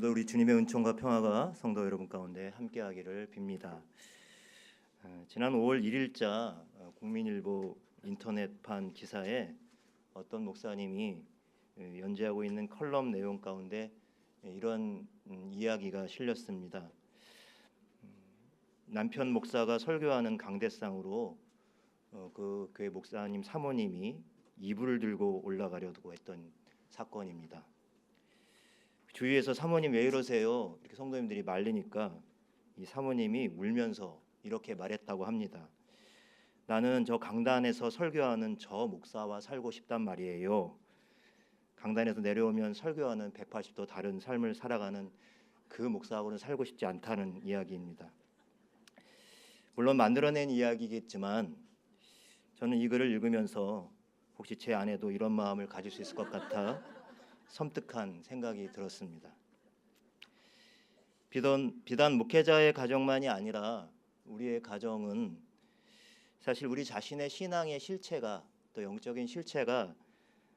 오늘도 우리 주님의 은총과 평화가 성도 여러분 가운데 함께하기를 빕니다. 지난 5월 1일자 국민일보 인터넷판 기사에 어떤 목사님이 연재하고 있는 컬럼 내용 가운데 이런 이야기가 실렸습니다. 남편 목사가 설교하는 강대상으로 그 교회 목사님 사모님이 이불을 들고 올라가려고 했던 사건입니다. 주위에서 사모님 왜 이러세요? 이렇게 성도님들이 말리니까 이 사모님이 울면서 이렇게 말했다고 합니다. 나는 저 강단에서 설교하는 저 목사와 살고 싶단 말이에요. 강단에서 내려오면 설교하는 180도 다른 삶을 살아가는 그 목사하고는 살고 싶지 않다는 이야기입니다. 물론 만들어낸 이야기겠지만 저는 이 글을 읽으면서 혹시 제 아내도 이런 마음을 가질 수 있을 것 같아 섬뜩한 생각이 들었습니다. 비단 목회자의 가정만이 아니라 우리의 가정은 사실 우리 자신의 신앙의 실체가, 또 영적인 실체가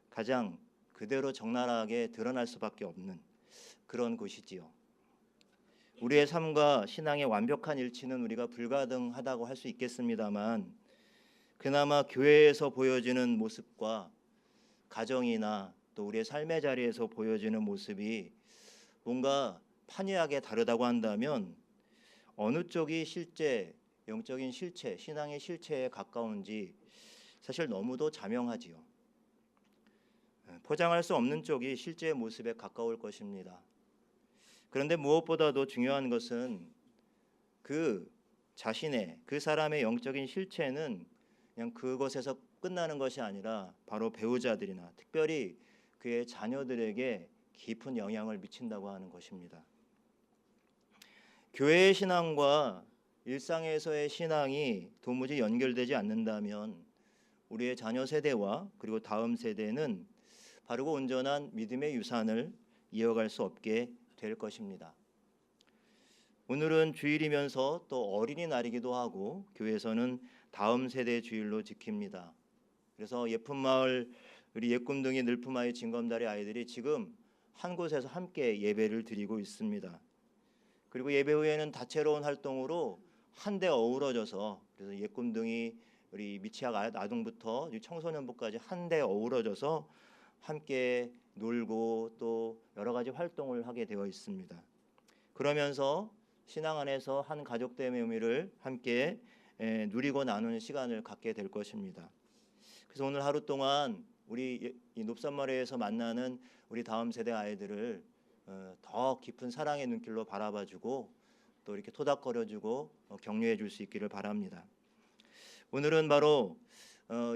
가장 그대로 적나라하게 드러날 수밖에 없는 그런 곳이지요. 우리의 삶과 신앙의 완벽한 일치는 우리가 불가능하다고 할 수 있겠습니다만, 그나마 교회에서 보여지는 모습과 가정이나 또 우리의 삶의 자리에서 보여지는 모습이 뭔가 판이하게 다르다고 한다면 어느 쪽이 실제 영적인 실체, 신앙의 실체에 가까운지 사실 너무도 자명하지요. 포장할 수 없는 쪽이 실제 모습에 가까울 것입니다. 그런데 무엇보다도 중요한 것은 그 자신의, 그 사람의 영적인 실체는 그냥 그것에서 끝나는 것이 아니라 바로 배우자들이나 특별히 그의 자녀들에게 깊은 영향을 미친다고 하는 것입니다. 교회의 신앙과 일상에서의 신앙이 도무지 연결되지 않는다면 우리의 자녀 세대와 그리고 다음 세대는 바르고 온전한 믿음의 유산을 이어갈 수 없게 될 것입니다. 오늘은 주일이면서 또 어린이날이기도 하고 교회에서는 다음 세대 주일로 지킵니다. 그래서 예쁜 마을 우리 예꿈둥이 늘품아이 징검다리 아이들이 지금 한 곳에서 함께 예배를 드리고 있습니다. 그리고 예배 후에는 다채로운 활동으로 한데 어우러져서, 그래서 예꿈둥이 우리 미취학 아동부터 청소년부까지 한데 어우러져서 함께 놀고 또 여러 가지 활동을 하게 되어 있습니다. 그러면서 신앙 안에서 한 가족됨의 의미를 함께 누리고 나누는 시간을 갖게 될 것입니다. 그래서 오늘 하루 동안 우리 이 높산마을에서 만나는 우리 다음 세대 아이들을 더 깊은 사랑의 눈길로 바라봐주고 또 이렇게 토닥거려주고 격려해 줄 수 있기를 바랍니다. 오늘은 바로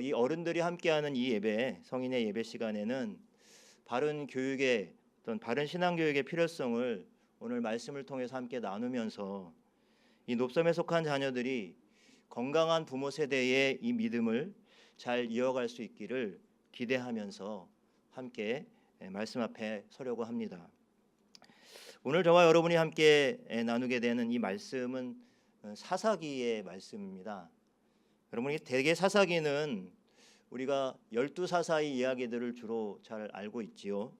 이 어른들이 함께하는 이 예배, 성인의 예배 시간에는 바른 교육의 어떤 바른 신앙 교육의 필요성을 오늘 말씀을 통해서 함께 나누면서 이 높섬에 속한 자녀들이 건강한 부모 세대의 이 믿음을 잘 이어갈 수 있기를 기대하면서 함께 말씀 앞에 서려고 합니다. 오늘 저와 여러분이 함께 나누게 되는 이 말씀은 사사기의 말씀입니다. 여러분이 대개 사사기는 우리가 12사사의 이야기들을 주로 잘 알고 있지요.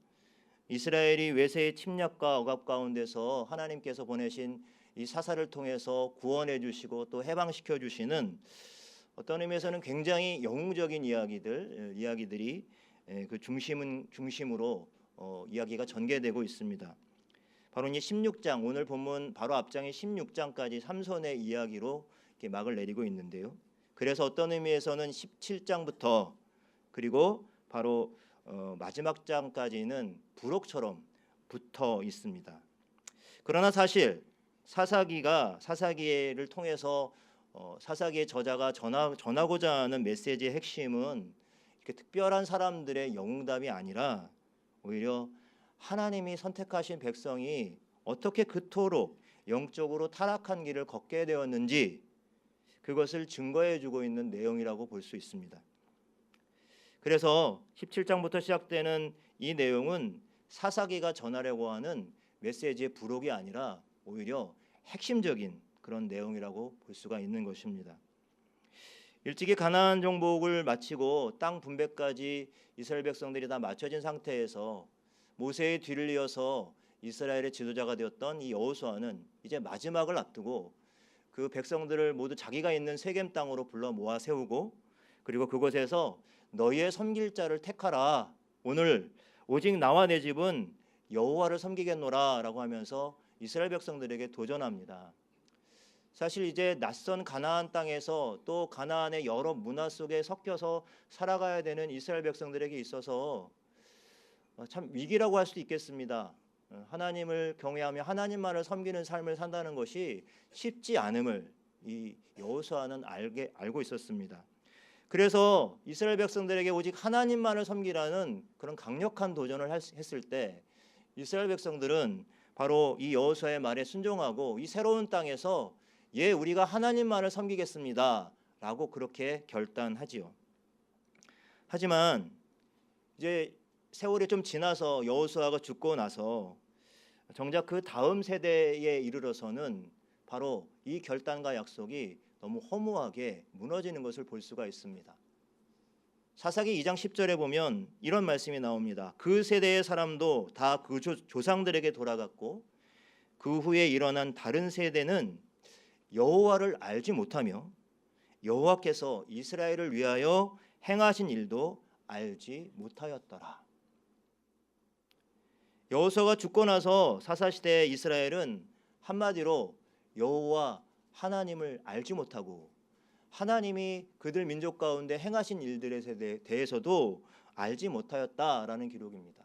이스라엘이 외세의 침략과 억압 가운데서 하나님께서 보내신 이 사사를 통해서 구원해 주시고 또 해방시켜 주시는 어떤 의미에서는 굉장히 영웅적인 이야기들이 그 중심으로 이야기가 전개되고 있습니다. 바로 이 16장, 오늘 본문 바로 앞장의 16장까지 3선의 이야기로 이렇게 막을 내리고 있는데요. 그래서 어떤 의미에서는 17장부터 그리고 바로 마지막 장까지는 부록처럼 붙어 있습니다. 그러나 사실 사사기를 통해서 사사기의 저자가 전하고자 하는 메시지의 핵심은 이렇게 특별한 사람들의 영웅담이 아니라 오히려 하나님이 선택하신 백성이 어떻게 그토록 영적으로 타락한 길을 걷게 되었는지 그것을 증거해주고 있는 내용이라고 볼 수 있습니다. 그래서 17장부터 시작되는 이 내용은 사사기가 전하려고 하는 메시지의 부록이 아니라 오히려 핵심적인 그런 내용이라고 볼 수가 있는 것입니다. 일찍이 가나안 정복을 마치고 땅 분배까지 이스라엘 백성들이 다 마쳐진 상태에서 모세의 뒤를 이어서 이스라엘의 지도자가 되었던 이 여호수아는 이제 마지막을 앞두고 그 백성들을 모두 자기가 있는 세겜 땅으로 불러 모아 세우고, 그리고 그곳에서 너희의 섬길 자를 택하라. 오늘 오직 나와 내 집은 여호와를 섬기겠노라라고 하면서 이스라엘 백성들에게 도전합니다. 사실 이제 낯선 가나안 땅에서 또 가나안의 여러 문화 속에 섞여서 살아가야 되는 이스라엘 백성들에게 있어서 참 위기라고 할 수도 있겠습니다. 하나님을 경외하며 하나님만을 섬기는 삶을 산다는 것이 쉽지 않음을 이 여호수아는 알고 있었습니다. 그래서 이스라엘 백성들에게 오직 하나님만을 섬기라는 그런 강력한 도전을 했을 때 이스라엘 백성들은 바로 이 여호수아의 말에 순종하고 이 새로운 땅에서 우리가 하나님만을 섬기겠습니다 라고 그렇게 결단하지요. 하지만 이제 세월이 좀 지나서 여호수아가 죽고 나서 정작 그 다음 세대에 이르러서는 바로 이 결단과 약속이 너무 허무하게 무너지는 것을 볼 수가 있습니다. 사사기 2장 10절에 보면 이런 말씀이 나옵니다. 그 세대의 사람도 다 그 조상들에게 돌아갔고 그 후에 일어난 다른 세대는 여호와를 알지 못하며 여호와께서 이스라엘을 위하여 행하신 일도 알지 못하였더라. 여호수아가 죽고 나서 사사시대 이스라엘은 한마디로 여호와 하나님을 알지 못하고 하나님이 그들 민족 가운데 행하신 일들에 대해서도 알지 못하였다라는 기록입니다.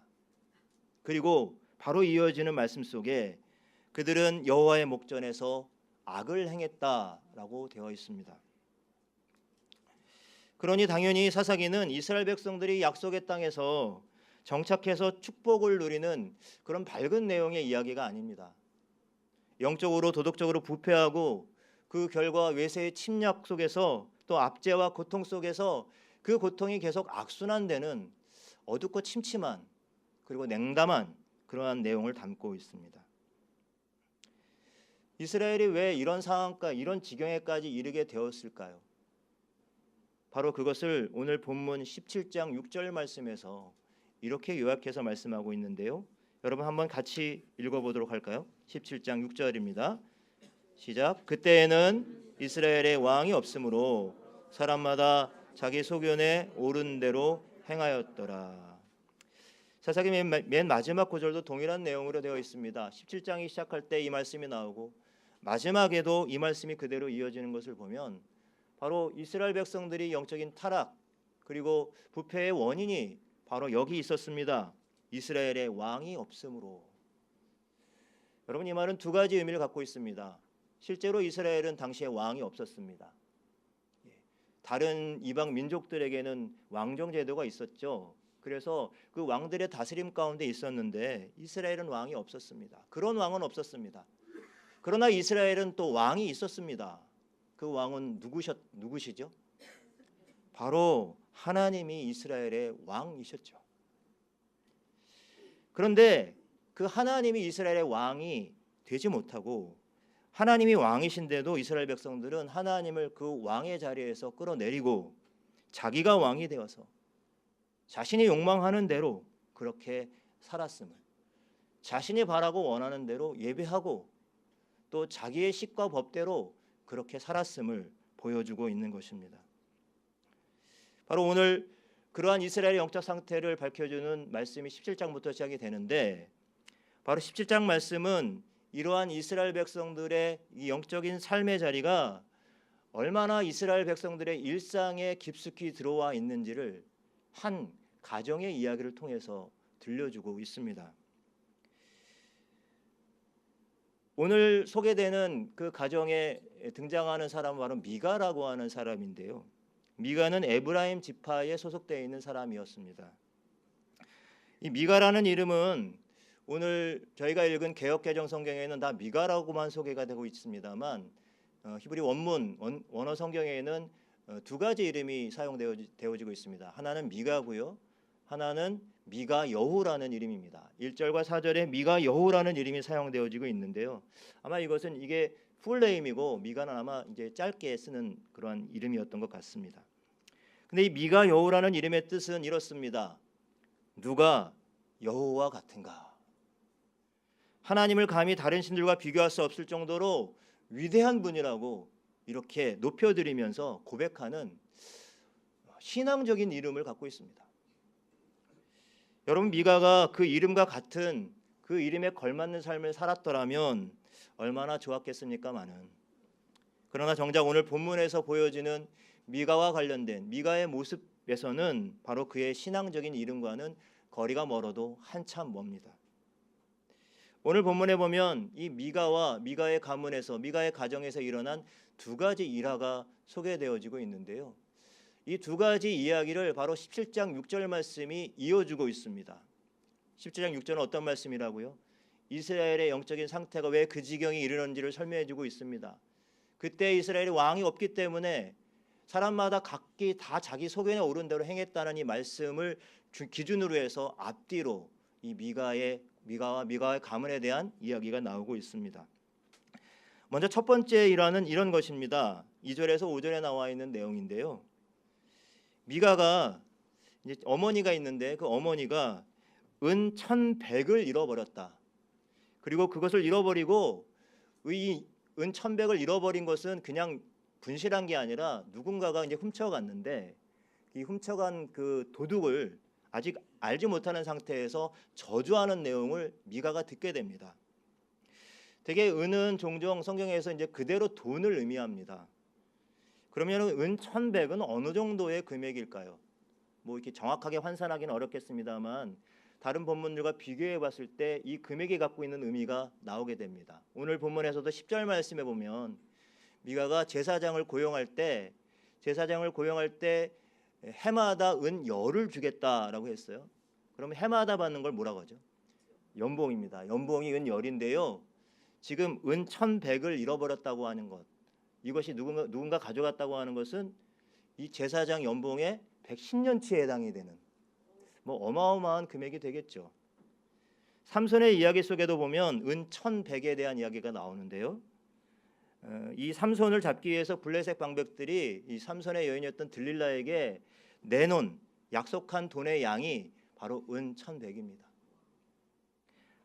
그리고 바로 이어지는 말씀 속에 그들은 여호와의 목전에서 악을 행했다라고 되어 있습니다. 그러니 당연히 사사기는 이스라엘 백성들이 약속의 땅에서 정착해서 축복을 누리는 그런 밝은 내용의 이야기가 아닙니다. 영적으로 도덕적으로 부패하고 그 결과 외세의 침략 속에서 또 압제와 고통 속에서 그 고통이 계속 악순환되는 어둡고 침침한 그리고 냉담한 그러한 내용을 담고 있습니다. 이스라엘이 왜 이런 상황과 이런 지경에까지 이르게 되었을까요? 바로 그것을 오늘 본문 17장 6절 말씀에서 이렇게 요약해서 말씀하고 있는데요. 여러분 한번 같이 읽어보도록 할까요? 17장 6절입니다. 시작. 그때에는 이스라엘의 왕이 없으므로 사람마다 자기 소견에 오른 대로 행하였더라. 사사기 맨 마지막 구절도 동일한 내용으로 되어 있습니다. 17장이 시작할 때 이 말씀이 나오고 마지막에도 이 말씀이 그대로 이어지는 것을 보면 바로 이스라엘 백성들이 영적인 타락 그리고 부패의 원인이 바로 여기 있었습니다. 이스라엘의 왕이 없으므로. 여러분 이 말은 두 가지 의미를 갖고 있습니다. 실제로 이스라엘은 당시에 왕이 없었습니다. 다른 이방 민족들에게는 왕정 제도가 있었죠. 그래서 그 왕들의 다스림 가운데 있었는데 이스라엘은 왕이 없었습니다. 그런 왕은 없었습니다. 그러나 이스라엘은 또 왕이 있었습니다. 그 왕은 누구시죠? 바로 하나님이 이스라엘의 왕이셨죠. 그런데 그 하나님이 이스라엘의 왕이 되지 못하고 하나님이 왕이신데도 이스라엘 백성들은 하나님을 그 왕의 자리에서 끌어내리고 자기가 왕이 되어서 자신이 욕망하는 대로 그렇게 살았음을, 자신이 바라고 원하는 대로 예배하고 또 자기의 식과 법대로 그렇게 살았음을 보여주고 있는 것입니다. 바로 오늘 그러한 이스라엘의 영적 상태를 밝혀주는 말씀이 17장부터 시작이 되는데 바로 17장 말씀은 이러한 이스라엘 백성들의 이 영적인 삶의 자리가 얼마나 이스라엘 백성들의 일상에 깊숙이 들어와 있는지를 한 가정의 이야기를 통해서 들려주고 있습니다. 오늘 소개되는 그 가정에 등장하는 사람은 바로 미가라고 하는 사람인데요. 미가는 에브라임 지파에 소속되어 있는 사람이었습니다. 이 미가라는 이름은 오늘 저희가 읽은 개역개정 성경에는 다 미가라고만 소개가 되고 있습니다만 히브리 원어 성경에는 두 가지 이름이 사용되어지고 있습니다. 하나는 미가고요. 하나는 미가 여후라는 이름입니다. 1절과 4절에 미가 여후라는 이름이 사용되어지고 있는데요. 아마 이게 풀네임이고 미가는 아마 이제 짧게 쓰는 그러한 이름이었던 것 같습니다. 근데 이 미가 여후라는 이름의 뜻은 이렇습니다. 누가 여호와 같은가? 하나님을 감히 다른 신들과 비교할 수 없을 정도로 위대한 분이라고 이렇게 높여드리면서 고백하는 신앙적인 이름을 갖고 있습니다. 여러분, 미가가 그 이름과 같은 그 이름에 걸맞는 삶을 살았더라면 얼마나 좋았겠습니까마는. 그러나 정작 오늘 본문에서 보여지는 미가와 관련된 미가의 모습에서는 바로 그의 신앙적인 이름과는 거리가 멀어도 한참 멉니다. 오늘 본문에 보면 이 미가와 미가의 가문에서, 미가의 가정에서 일어난 두 가지 일화가 소개되어지고 있는데요. 이 두 가지 이야기를 바로 17장 6절 말씀이 이어주고 있습니다. 17장 6절은 어떤 말씀이라고요? 이스라엘의 영적인 상태가 왜 그 지경에 이르는지를 설명해주고 있습니다. 그때 이스라엘이 왕이 없기 때문에 사람마다 각기 다 자기 소견에 오른 대로 행했다는 이 말씀을 기준으로 해서 앞뒤로 이 미가와 미가의 가문에 대한 이야기가 나오고 있습니다. 먼저 첫 번째 일화는 이런 것입니다. 2절에서 5절에 나와 있는 내용인데요. 미가가 이제 어머니가 있는데 그 어머니가 은 1,100을 잃어버렸다. 그리고 그것을 잃어버리고 이 은 1,100을 잃어버린 것은 그냥 분실한 게 아니라 누군가가 이제 훔쳐갔는데 이 훔쳐간 그 도둑을 아직 알지 못하는 상태에서 저주하는 내용을 미가가 듣게 됩니다. 대개 은은 종종 성경에서 이제 그대로 돈을 의미합니다. 그러면 은 1,100은 어느 정도의 금액일까요? 뭐 이렇게 정확하게 환산하기는 어렵겠습니다만 다른 본문들과 비교해 봤을 때 이 금액이 갖고 있는 의미가 나오게 됩니다. 오늘 본문에서도 10절 말씀에 보면 미가가 제사장을 고용할 때 해마다 은 10을 주겠다라고 했어요. 그러면 해마다 받는 걸 뭐라고 하죠? 연봉입니다. 연봉이 은 10인데요. 지금 은 1,100을 잃어버렸다고 하는 것, 이것이 누군가 가져갔다고 하는 것은 이 제사장 연봉의 110년치에 해당이 되는 뭐 어마어마한 금액이 되겠죠. 삼손의 이야기 속에도 보면 은 1,100에 대한 이야기가 나오는데요. 이 삼손을 잡기 위해서 블레셋 방백들이 이 삼손의 여인이었던 들릴라에게 내놓은 약속한 돈의 양이 바로 은 1,100입니다.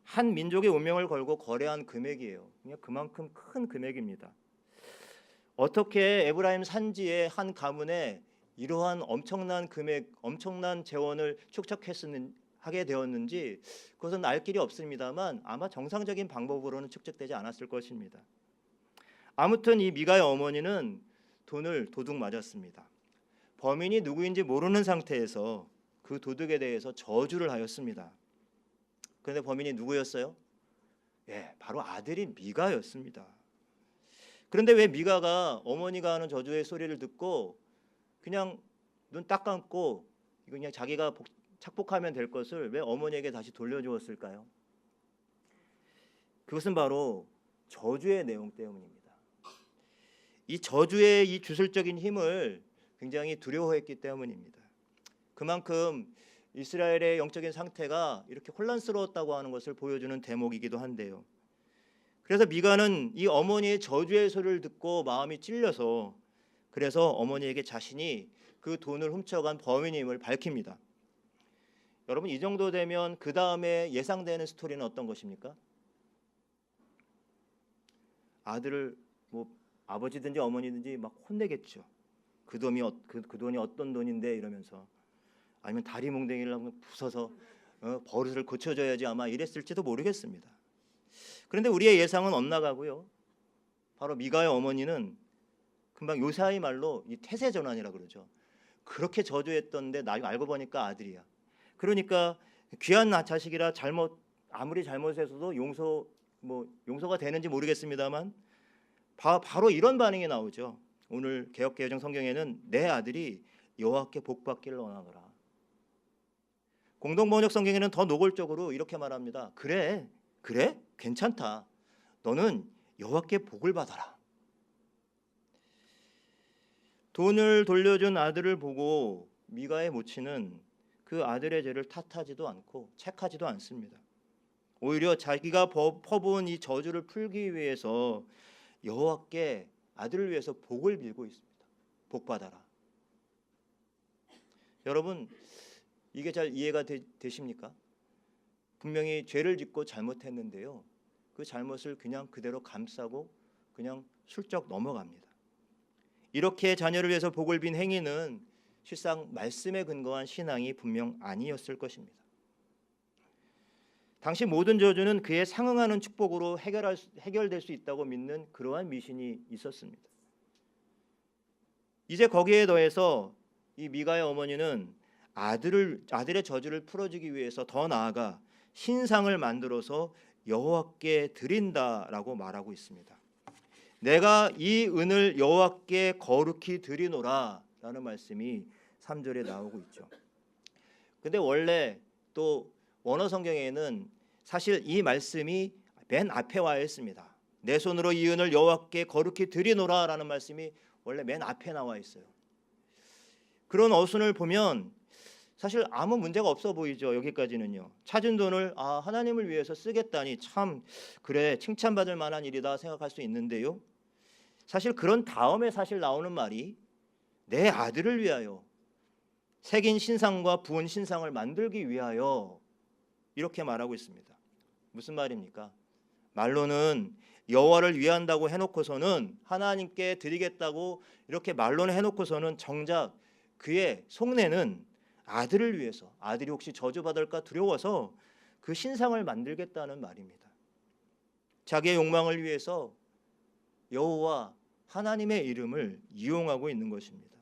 한 민족의 운명을 걸고 거래한 금액이에요. 그냥 그만큼 큰 금액입니다. 어떻게 에브라임 산지의 한 가문에 이러한 엄청난 금액, 엄청난 재원을 축적하게 되었는지 그것은 알 길이 없습니다만 아마 정상적인 방법으로는 축적되지 않았을 것입니다. 아무튼 이 미가의 어머니는 돈을 도둑 맞았습니다. 범인이 누구인지 모르는 상태에서 그 도둑에 대해서 저주를 하였습니다. 그런데 범인이 누구였어요? 바로 아들인 미가였습니다. 그런데 왜 미가가 어머니가 하는 저주의 소리를 듣고 그냥 눈 딱 감고 그냥 자기가 착복하면 될 것을 왜 어머니에게 다시 돌려주었을까요? 그것은 바로 저주의 내용 때문입니다. 이 저주의 이 주술적인 힘을 굉장히 두려워했기 때문입니다. 그만큼 이스라엘의 영적인 상태가 이렇게 혼란스러웠다고 하는 것을 보여주는 대목이기도 한데요. 그래서 미가는 이 어머니의 저주의 소리를 듣고 마음이 찔려서 그래서 어머니에게 자신이 그 돈을 훔쳐간 범인임을 밝힙니다. 여러분, 이 정도 되면 그 다음에 예상되는 스토리는 어떤 것입니까? 아들을 뭐 아버지든지 어머니든지 막 혼내겠죠. 그 돈이 어떤 돈인데 이러면서, 아니면 다리 몽둥이를 한번 부숴서 버릇을 고쳐줘야지 아마 이랬을지도 모르겠습니다. 그런데 우리의 예상은 엇나가고요. 바로 미가의 어머니는 금방 요사이 말로 이 태세전환이라 그러죠. 그렇게 저주했던데 나중에 알고 보니까 아들이야. 그러니까 귀한 자식이라 아무리 잘못해서도 용서가 되는지 모르겠습니다만 바로 이런 반응이 나오죠. 오늘 개역개정 성경에는 내 아들이 여호와께 복받기를 원하노라. 공동번역 성경에는 더 노골적으로 이렇게 말합니다. 그래 괜찮다. 너는 여호와께 복을 받아라. 돈을 돌려준 아들을 보고 미가의 모친은 그 아들의 죄를 탓하지도 않고 책하지도 않습니다. 오히려 자기가 퍼부은 이 저주를 풀기 위해서 여호와께 아들을 위해서 복을 빌고 있습니다. 복 받아라. 여러분, 이게 잘 이해가 되십니까? 분명히 죄를 짓고 잘못했는데요. 그 잘못을 그냥 그대로 감싸고 그냥 슬쩍 넘어갑니다. 이렇게 자녀를 위해서 복을 빈 행위는 실상 말씀에 근거한 신앙이 분명 아니었을 것입니다. 당시 모든 저주는 그에 상응하는 축복으로 해결될 수 있다고 믿는 그러한 미신이 있었습니다. 이제 거기에 더해서 이 미가의 어머니는 아들의 저주를 풀어주기 위해서 더 나아가 신상을 만들어서 여호와께 드린다라고 말하고 있습니다. 내가 이 은을 여호와께 거룩히 드리노라라는 말씀이 3절에 나오고 있죠. 근데 원래 또 원어 성경에는 사실 이 말씀이 맨 앞에 와 있습니다. 내 손으로 이 은을 여호와께 거룩히 드리노라라는 말씀이 원래 맨 앞에 나와 있어요. 그런 어순을 보면 사실 아무 문제가 없어 보이죠. 여기까지는요. 찾은 돈을 하나님을 위해서 쓰겠다니 참 그래 칭찬받을 만한 일이다 생각할 수 있는데요. 사실 그런 다음에 사실 나오는 말이 내 아들을 위하여 새긴 신상과 부은 신상을 만들기 위하여 이렇게 말하고 있습니다. 무슨 말입니까? 말로는 여호와를 위한다고 해놓고서는 하나님께 드리겠다고 이렇게 말로는 해놓고서는 정작 그의 속내는 아들을 위해서, 아들이 혹시 저주받을까 두려워서 그 신상을 만들겠다는 말입니다. 자기의 욕망을 위해서 여호와 하나님의 이름을 이용하고 있는 것입니다.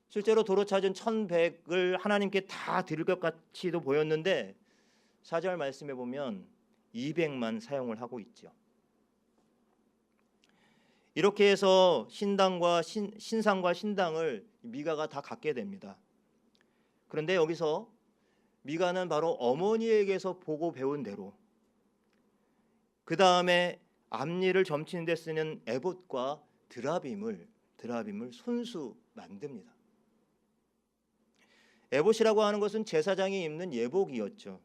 실제로 도로 찾은 1,100을 하나님께 다 드릴 것 같이도 보였는데 4절 말씀에 보면 200만 사용을 하고 있죠. 이렇게 해서 신상과 신당을 미가가 다 갖게 됩니다. 그런데 여기서 미가는 바로 어머니에게서 보고 배운 대로 그 다음에 앞니를 점치는 데 쓰는 에봇과 드라빔을 손수 만듭니다. 에봇이라고 하는 것은 제사장이 입는 예복이었죠.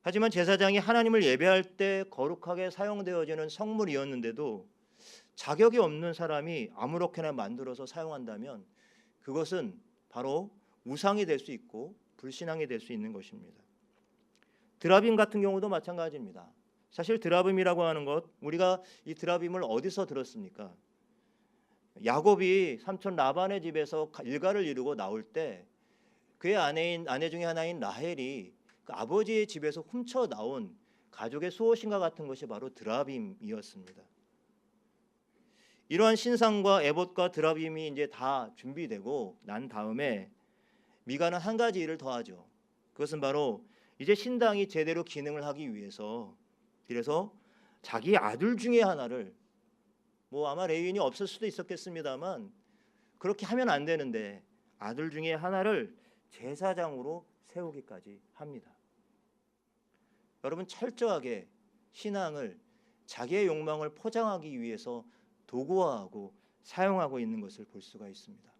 하지만 제사장이 하나님을 예배할 때 거룩하게 사용되어지는 성물이었는데도 자격이 없는 사람이 아무렇게나 만들어서 사용한다면 그것은 바로 우상이 될 수 있고 불신앙이 될 수 있는 것입니다. 드라빔 같은 경우도 마찬가지입니다. 사실 드라빔이라고 하는 것, 우리가 이 드라빔을 어디서 들었습니까? 야곱이 삼촌 라반의 집에서 일가를 이루고 나올 때 그의 아내 중에 하나인 라헬이 그 아버지의 집에서 훔쳐 나온 가족의 수호신과 같은 것이 바로 드라빔이었습니다. 이러한 신상과 에봇과 드라빔이 이제 다 준비되고 난 다음에 미가는 한 가지 일을 더 하죠. 그것은 바로 이제 신당이 제대로 기능을 하기 위해서 그래서 자기 아들 중에 하나를 아마 레위인이 없을 수도 있었겠습니다만 그렇게 하면 안 되는데 아들 중에 하나를 제사장으로 세우기까지 합니다. 여러분 철저하게 신앙을 자기의 욕망을 포장하기 위해서 도구화하고 사용하고 있는 것을 볼 수가 있습니다.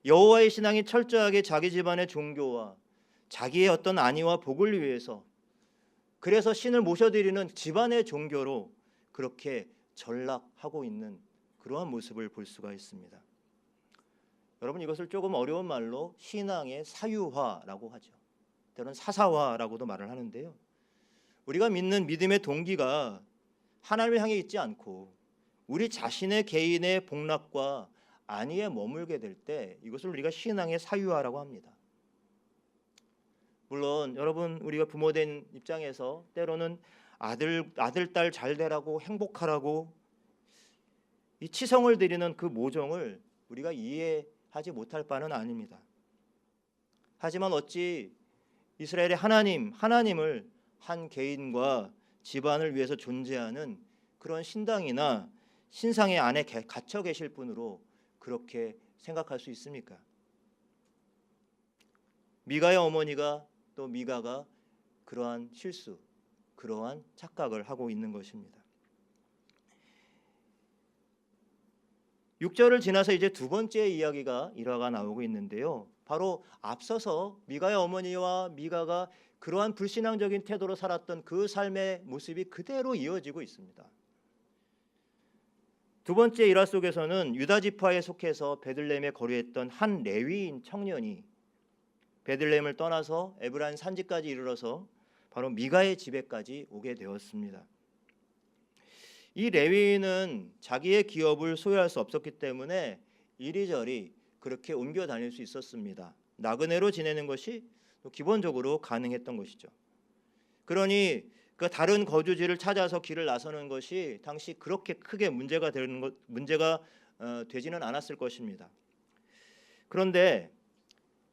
여호와의 신앙이 철저하게 자기 집안의 종교와 자기의 어떤 안위와 복을 위해서 그래서 신을 모셔드리는 집안의 종교로 그렇게 전락하고 있는 그러한 모습을 볼 수가 있습니다. 여러분 이것을 조금 어려운 말로 신앙의 사유화라고 하죠. 때로는 사사화라고도 말을 하는데요. 우리가 믿는 믿음의 동기가 하나님을 향해 있지 않고 우리 자신의 개인의 복락과 안위에 머물게 될 때 이것을 우리가 신앙의 사유화라고 합니다. 물론 여러분 우리가 부모된 입장에서 때로는 아들 딸 잘 되라고 행복하라고 이 치성을 드리는 그 모종을 우리가 이해하지 못할 바는 아닙니다. 하지만 어찌 이스라엘의 하나님을 한 개인과 집안을 위해서 존재하는 그런 신당이나 신상의 안에 갇혀 계실 분으로 그렇게 생각할 수 있습니까? 미가의 어머니가 또 미가가 그러한 실수, 그러한 착각을 하고 있는 것입니다. 6절을 지나서 이제 두 번째 이야기가 일화가 나오고 있는데요. 바로 앞서서 미가의 어머니와 미가가 그러한 불신앙적인 태도로 살았던 그 삶의 모습이 그대로 이어지고 있습니다. 두 번째 일화 속에서는 유다 지파에 속해서 베들레헴에 거류했던 한 레위인 청년이 베들레헴을 떠나서 에브라임 산지까지 이르러서 바로 미가의 집에까지 오게 되었습니다. 이 레위인은 자기의 기업을 소유할 수 없었기 때문에 이리저리 그렇게 옮겨 다닐 수 있었습니다. 나그네로 지내는 것이 기본적으로 가능했던 것이죠. 그러니 그 다른 거주지를 찾아서 길을 나서는 것이 당시 그렇게 크게 문제가 되지는 않았을 것입니다. 그런데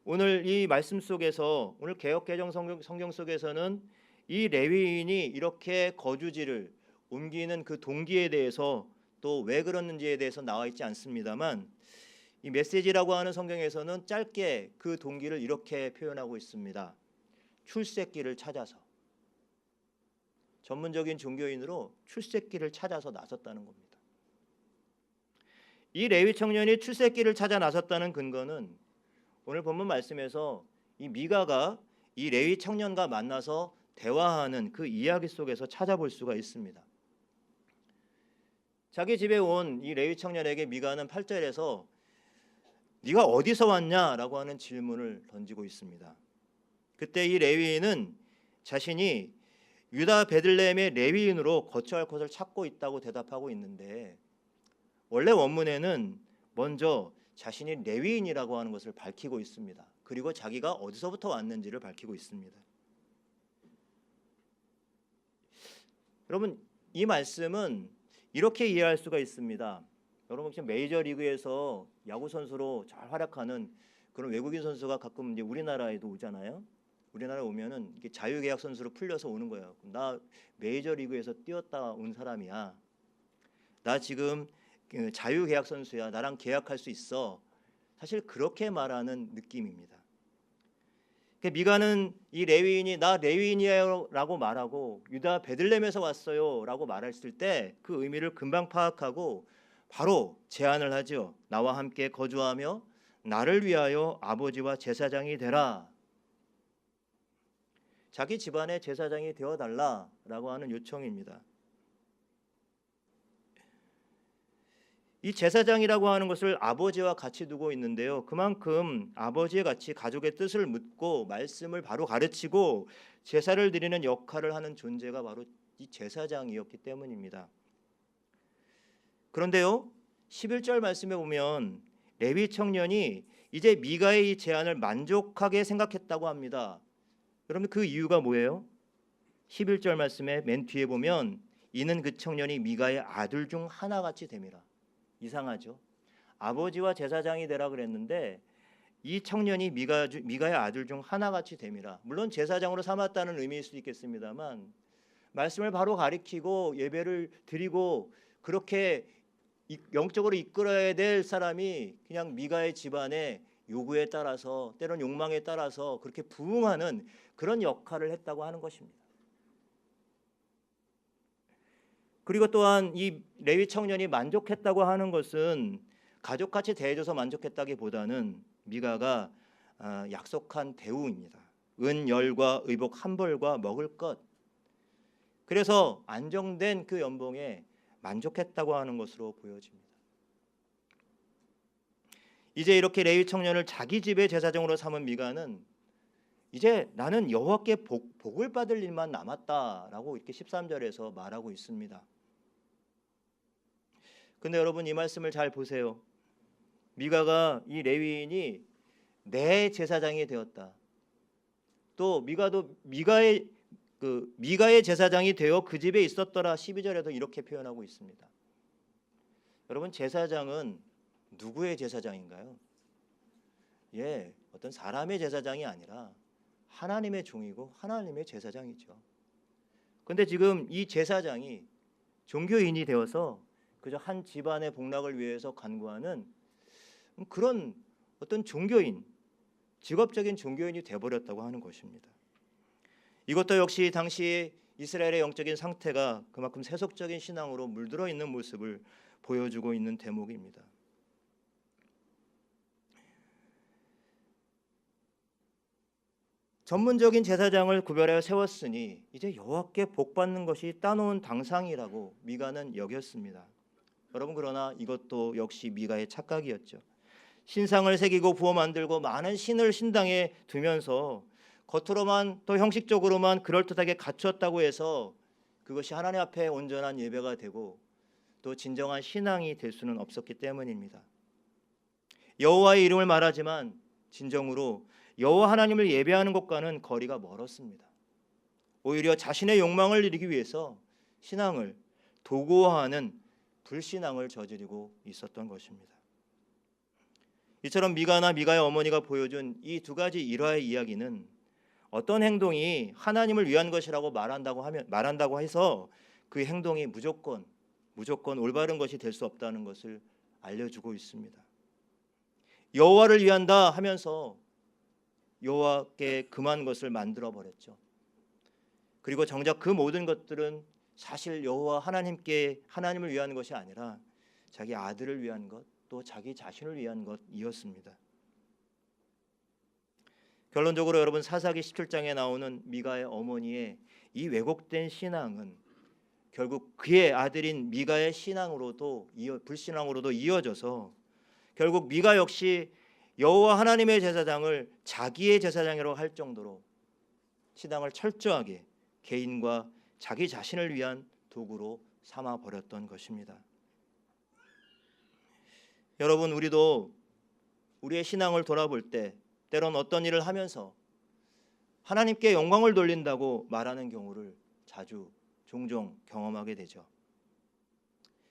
오늘 이 말씀 속에서, 오늘 개역개정 성경 속에서는 이 레위인이 이렇게 거주지를 옮기는 그 동기에 대해서, 또 왜 그랬는지에 대해서 나와 있지 않습니다만, 이 메시지라고 하는 성경에서는 짧게 그 동기를 이렇게 표현하고 있습니다. 출세길을 찾아서. 전문적인 종교인으로 출세길을 찾아서 나섰다는 겁니다. 이 레위 청년이 출세길을 찾아 나섰다는 근거는 오늘 본문 말씀에서 이 미가가 이 레위 청년과 만나서 대화하는 그 이야기 속에서 찾아볼 수가 있습니다. 자기 집에 온 이 레위 청년에게 미가는 8절에서 네가 어디서 왔냐라고 하는 질문을 던지고 있습니다. 그때 이 레위인은 자신이 유다 베들레헴의 레위인으로 거처할 곳을 찾고 있다고 대답하고 있는데, 원래 원문에는 먼저 자신이 레위인이라고 하는 것을 밝히고 있습니다. 그리고 자기가 어디서부터 왔는지를 밝히고 있습니다. 여러분, 이 말씀은 이렇게 이해할 수가 있습니다. 여러분, 지금 메이저리그에서 야구 선수로 잘 활약하는 그런 외국인 선수가 가끔 이제 우리나라에도 오잖아요. 우리나라에 오면은 이게 자유계약 선수로 풀려서 오는 거예요. 나 메이저리그에서 뛰었다 온 사람이야. 나 지금 자유계약 선수야. 나랑 계약할 수 있어. 사실 그렇게 말하는 느낌입니다. 미가는 이 레위인이 나 레위인이에요라고 말하고 유다 베들레헴에서 왔어요라고 말했을 때 그 의미를 금방 파악하고 바로 제안을 하죠. 나와 함께 거주하며 나를 위하여 아버지와 제사장이 되라. 자기 집안의 제사장이 되어달라라고 하는 요청입니다. 이 제사장이라고 하는 것을 아버지와 같이 두고 있는데요. 그만큼 아버지의 같이 가족의 뜻을 묻고 말씀을 바로 가르치고 제사를 드리는 역할을 하는 존재가 바로 이 제사장이었기 때문입니다. 그런데요, 11절 말씀에 보면 레위 청년이 이제 미가의 이 제안을 만족하게 생각했다고 합니다. 여러분, 그 이유가 뭐예요? 11절 말씀에 맨 뒤에 보면 이는 그 청년이 미가의 아들 중 하나같이 됨이라. 이상하죠. 아버지와 제사장이 되라 그랬는데 이 청년이 미가의 아들 중 하나같이 됨이라. 물론 제사장으로 삼았다는 의미일 수도 있겠습니다만 말씀을 바로 가리키고 예배를 드리고 그렇게 영적으로 이끌어야 될 사람이 그냥 미가의 집안의 요구에 따라서, 때론 욕망에 따라서 그렇게 부응하는 그런 역할을 했다고 하는 것입니다. 그리고 또한 이 레위 청년이 만족했다고 하는 것은 가족같이 대해줘서 만족했다기보다는 미가가 약속한 대우입니다. 은, 열과 의복 한 벌과 먹을 것. 그래서 안정된 그 연봉에 만족했다고 하는 것으로 보여집니다. 이제 이렇게 레위 청년을 자기 집의 제사장으로 삼은 미가는 이제 나는 여호와께 복을 받을 일만 남았다라고 이렇게 13절에서 말하고 있습니다. 근데 여러분, 이 말씀을 잘 보세요. 미가가 이 레위인이 내 제사장이 되었다. 또 미가도 미가의 제사장이 되어 그 집에 있었더라. 12절에도 이렇게 표현하고 있습니다. 여러분, 제사장은 누구의 제사장인가요? 어떤 사람의 제사장이 아니라 하나님의 종이고 하나님의 제사장이죠. 그런데 지금 이 제사장이 종교인이 되어서 그저 한 집안의 복락을 위해서 간구하는 그런 어떤 종교인, 직업적인 종교인이 되어버렸다고 하는 것입니다. 이것도 역시 당시 이스라엘의 영적인 상태가 그만큼 세속적인 신앙으로 물들어 있는 모습을 보여주고 있는 대목입니다. 전문적인 제사장을 구별하여 세웠으니 이제 여호와께 복받는 것이 따놓은 당상이라고 미가는 여겼습니다. 여러분, 그러나 이것도 역시 미가의 착각이었죠. 신상을 새기고 부어 만들고 많은 신을 신당에 두면서 겉으로만 또 형식적으로만 그럴듯하게 갖추었다고 해서 그것이 하나님 앞에 온전한 예배가 되고 또 진정한 신앙이 될 수는 없었기 때문입니다. 여호와의 이름을 말하지만 진정으로 여호와 하나님을 예배하는 것과는 거리가 멀었습니다. 오히려 자신의 욕망을 이루기 위해서 신앙을 도구화하는 불신앙을 저지르고 있었던 것입니다. 이처럼 미가나 미가의 어머니가 보여준 이 두 가지 일화의 이야기는 어떤 행동이 하나님을 위한 것이라고 말한다고 해서 그 행동이 무조건 올바른 것이 될 수 없다는 것을 알려주고 있습니다. 여호와를 위한다 하면서 여호와께 금한 것을 만들어 버렸죠. 그리고 정작 그 모든 것들은 사실 여호와 하나님을 위한 것이 아니라 자기 아들을 위한 것, 또 자기 자신을 위한 것이었습니다. 결론적으로 여러분, 사사기 17장에 나오는 미가의 어머니의 이 왜곡된 신앙은 결국 그의 아들인 미가의 불신앙으로도 이어져서 결국 미가 역시 여호와 하나님의 제사장을 자기의 제사장이라고 할 정도로 신앙을 철저하게 개인과 자기 자신을 위한 도구로 삼아 버렸던 것입니다. 여러분, 우리도 우리의 신앙을 돌아볼 때 때론 어떤 일을 하면서 하나님께 영광을 돌린다고 말하는 경우를 종종 경험하게 되죠.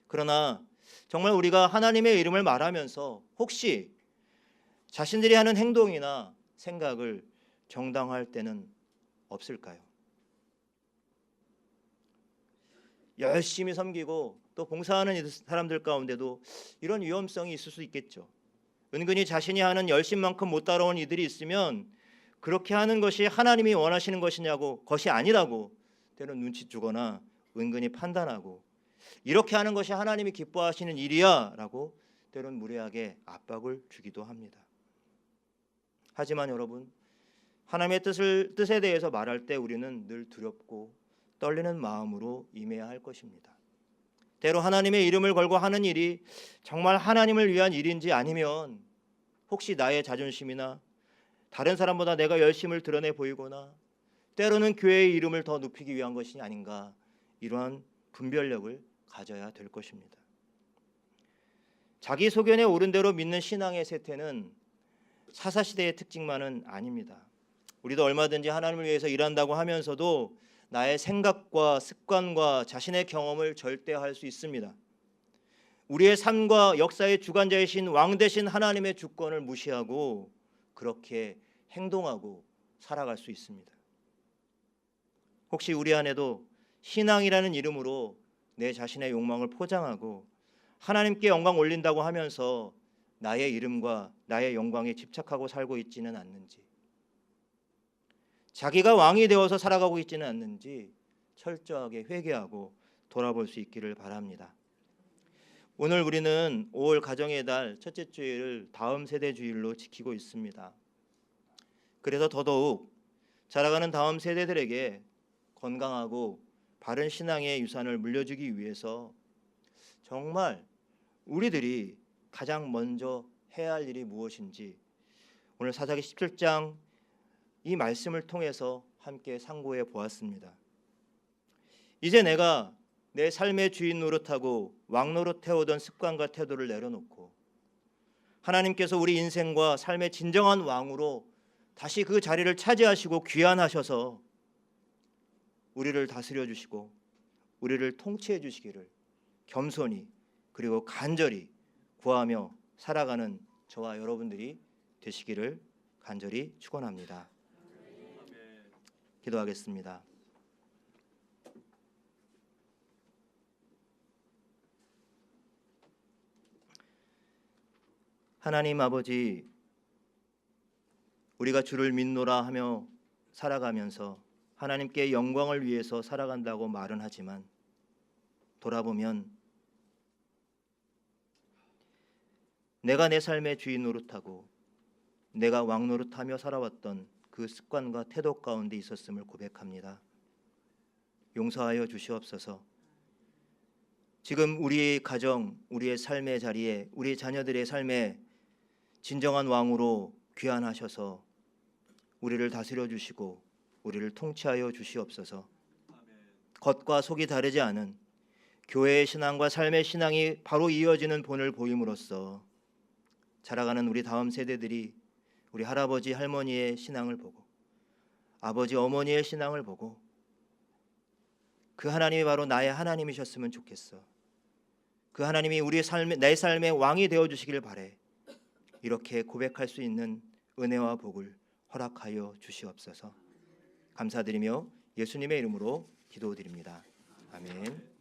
그러나 정말 우리가 하나님의 이름을 말하면서 혹시 자신들이 하는 행동이나 생각을 정당화할 때는 없을까요? 열심히 섬기고 또 봉사하는 사람들 가운데도 이런 위험성이 있을 수 있겠죠. 은근히 자신이 하는 열심만큼 못 따라온 이들이 있으면 그렇게 하는 것이 하나님이 원하시는 것이 아니라고 때론 눈치 주거나 은근히 판단하고, 이렇게 하는 것이 하나님이 기뻐하시는 일이야 라고 때론 무례하게 압박을 주기도 합니다. 하지만 여러분, 하나님의 뜻에 대해서 말할 때 우리는 늘 두렵고 떨리는 마음으로 임해야 할 것입니다. 때로 하나님의 이름을 걸고 하는 일이 정말 하나님을 위한 일인지, 아니면 혹시 나의 자존심이나 다른 사람보다 내가 열심을 드러내 보이거나 때로는 교회의 이름을 더 높이기 위한 것이 아닌가, 이러한 분별력을 가져야 될 것입니다. 자기 소견에 옳은 대로 믿는 신앙의 세태는 사사시대의 특징만은 아닙니다. 우리도 얼마든지 하나님을 위해서 일한다고 하면서도 나의 생각과 습관과 자신의 경험을 절대화할 수 있습니다. 우리의 삶과 역사의 주관자이신 왕 대신 하나님의 주권을 무시하고 그렇게 행동하고 살아갈 수 있습니다. 혹시 우리 안에도 신앙이라는 이름으로 내 자신의 욕망을 포장하고 하나님께 영광 올린다고 하면서 나의 이름과 나의 영광에 집착하고 살고 있지는 않는지, 자기가 왕이 되어서 살아가고 있지는 않는지 철저하게 회개하고 돌아볼 수 있기를 바랍니다. 오늘 우리는 5월 가정의 달 첫째 주일을 다음 세대 주일로 지키고 있습니다. 그래서 더더욱 자라가는 다음 세대들에게 건강하고 바른 신앙의 유산을 물려주기 위해서 정말 우리들이 가장 먼저 해야 할 일이 무엇인지 오늘 사사기 17장 이 말씀을 통해서 함께 상고해 보았습니다. 이제 내가 내 삶의 주인 노릇하고 왕 노릇 해오던 습관과 태도를 내려놓고 하나님께서 우리 인생과 삶의 진정한 왕으로 다시 그 자리를 차지하시고 귀환하셔서 우리를 다스려 주시고 우리를 통치해 주시기를 겸손히 그리고 간절히 구하며 살아가는 저와 여러분들이 되시기를 간절히 축원합니다. 기도하겠습니다. 하나님 아버지, 우리가 주를 믿노라 하며 살아가면서 하나님께 영광을 위해서 살아간다고 말은 하지만 돌아보면 내가 내 삶의 주인 노릇하고 내가 왕 노릇하며 살아왔던 그 습관과 태도 가운데 있었음을 고백합니다. 용서하여 주시옵소서. 지금 우리의 가정, 우리의 삶의 자리에, 우리 자녀들의 삶에 진정한 왕으로 귀환하셔서 우리를 다스려 주시고 우리를 통치하여 주시옵소서. 겉과 속이 다르지 않은 교회의 신앙과 삶의 신앙이 바로 이어지는 본을 보임으로써 자라가는 우리 다음 세대들이 우리 할아버지 할머니의 신앙을 보고 아버지 어머니의 신앙을 보고 그 하나님이 바로 나의 하나님이셨으면 좋겠어. 그 하나님이 우리의 삶의 내 삶의 왕이 되어 주시기를 바래. 이렇게 고백할 수 있는 은혜와 복을 허락하여 주시옵소서. 감사드리며 예수님의 이름으로 기도드립니다. 아멘.